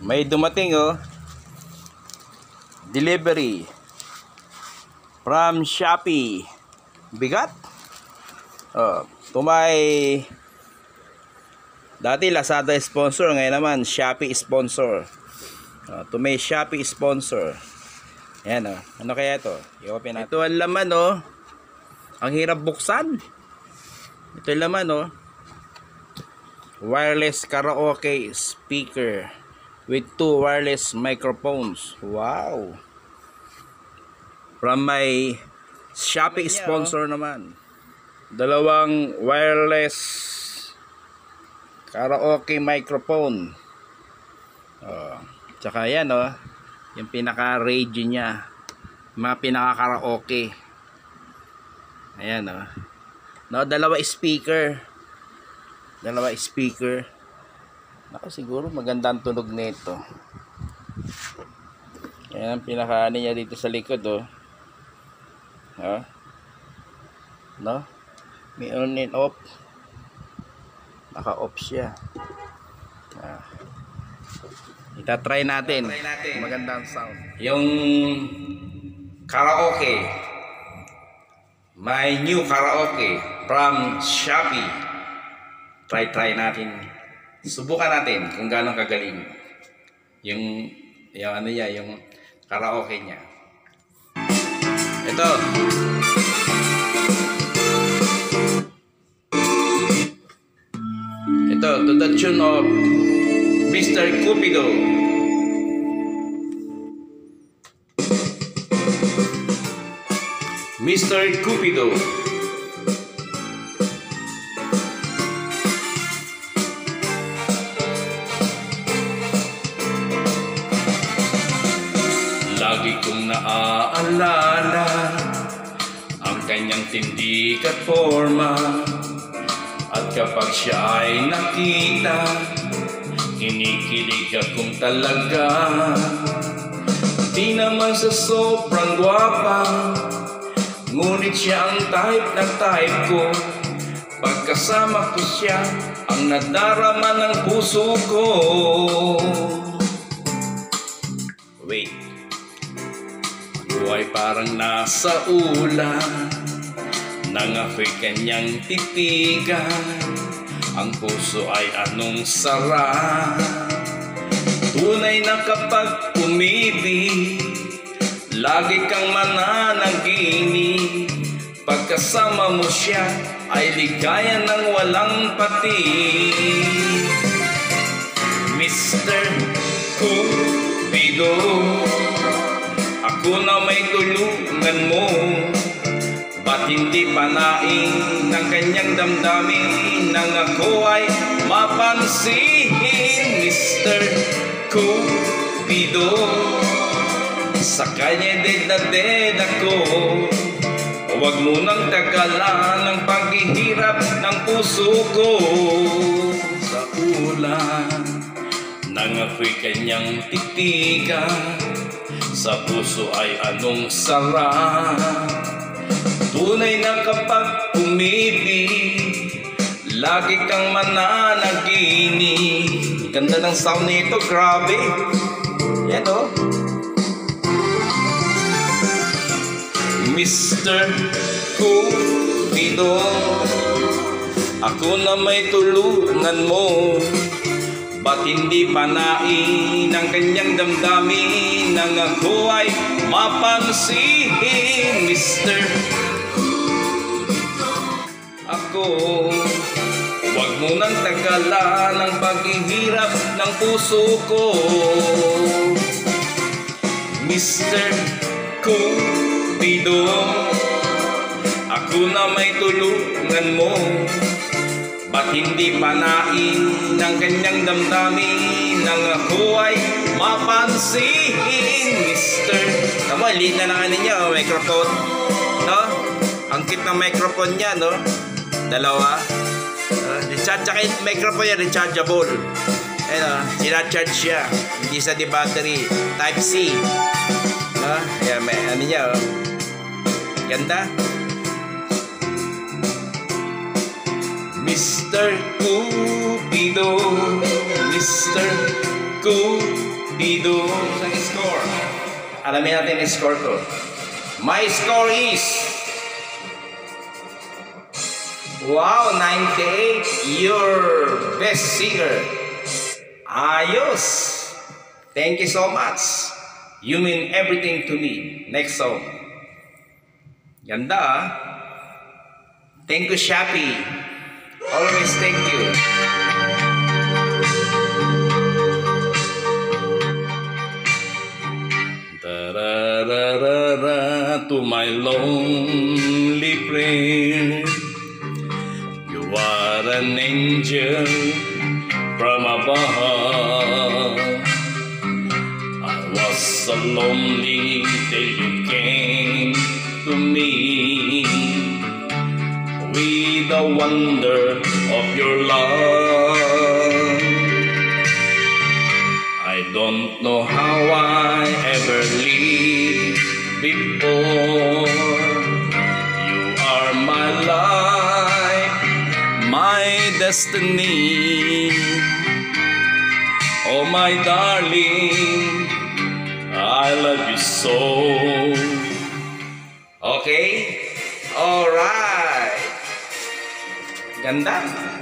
May dumating oh. Delivery from Shopee. Bigat. Oh, tumay. Dati Lazada sponsor, ngayon naman Shopee sponsor. Oh, tumay Shopee sponsor. Ayan oh. Ano kaya ito? I-open natin. Ito ang laman oh. Ang hirap buksan. Ito ang laman oh. Wireless karaoke speaker with 2 wireless microphones. Wow. From my Shopee sponsor naman. Dalawang wireless karaoke microphone. Oh, tsaka yan oh. Yung pinaka-radio niya. Mga pinaka-karaoke. Ayan oh. No, dalawa speaker. Ako siguro maganda ang tunog nito. Ayan ang pinaka-ano niya dito sa likod oh. No? May on and off. Naka-off siya. Itatry natin. Magandang sound. Yung karaoke. My new karaoke from Shopee. Try natin. Subukan natin kung gaano kagaling. Yung ano niya, yung karaoke niya. Ito. Ito, to the tune of Mr. Cupido. Mr. Cupido. Lagi kong naaalala ang kanyang tindig at forma. At kapag siya ay nakita, kinikilig akong talaga. Di naman sa sobrang gwapa, ngunit siya ang type na type ko. Pagkasama ko siya, ang nadarama ng puso ko. Wait, ako ay parang nasa ulan, nangakoy kanyang titigan. Ang puso ay anong sarap. Tunay na kapag umibig, lagi kang mananaginip. Pagkasama mo siya, ay ligaya ng walang pati. Mr. Cupido, ako na may tulungan mo. Ba't hindi panain ng kanyang damdamin nang ako ay mapansin? Mr. Cupido, sa kanya dead na dead ako. Huwag mo nang tagalan ang paghihirap ng puso ko. Sa ulan nang ako'y kanyang titigan, sa puso ay anong sarap. Tunay na kapag umibig, lagi kang mananaginip. Ganda ng sound nito, grabe. Yan o. Mr. Cupido, ako na may tulungan mo. Ba't hindi panain ang kanyang damdamin nang ako ay mapansin? Mr. Ako, huwag mo nang tagalan ang paghihirap ng puso ko. Mr. Cupido, ako na may tulungan mo. Ba't hindi panain ang kanyang damdamin nang ako ay mapansin? Mr. Tama, liit na lang niya, microphone. No? Ang cute ng microphone niya, no? Dalawa. Tsaka yung microphone niya, rechargeable. Ayun, sinacharge siya. Hindi sa di battery. Type C. No? Ayan, may ano niya, oh. Ganda. Mr. Cupido, Mr. Cupido. Isang score. Alamin natin ang score ko. My score is... Wow, 98. Your best singer. Ayos. Thank you so much. You mean everything to me. Next song. Ganda ah. Thank you, Shopee. Always thank you. Da-da-da-da-da, to my lonely friend, you are an angel from above. I was so lonely till you came to me with the wonder of your love. I don't know how I ever lived before. You are my life, my destiny. Oh my darling, I love you so. Okay? Alright. Ganda.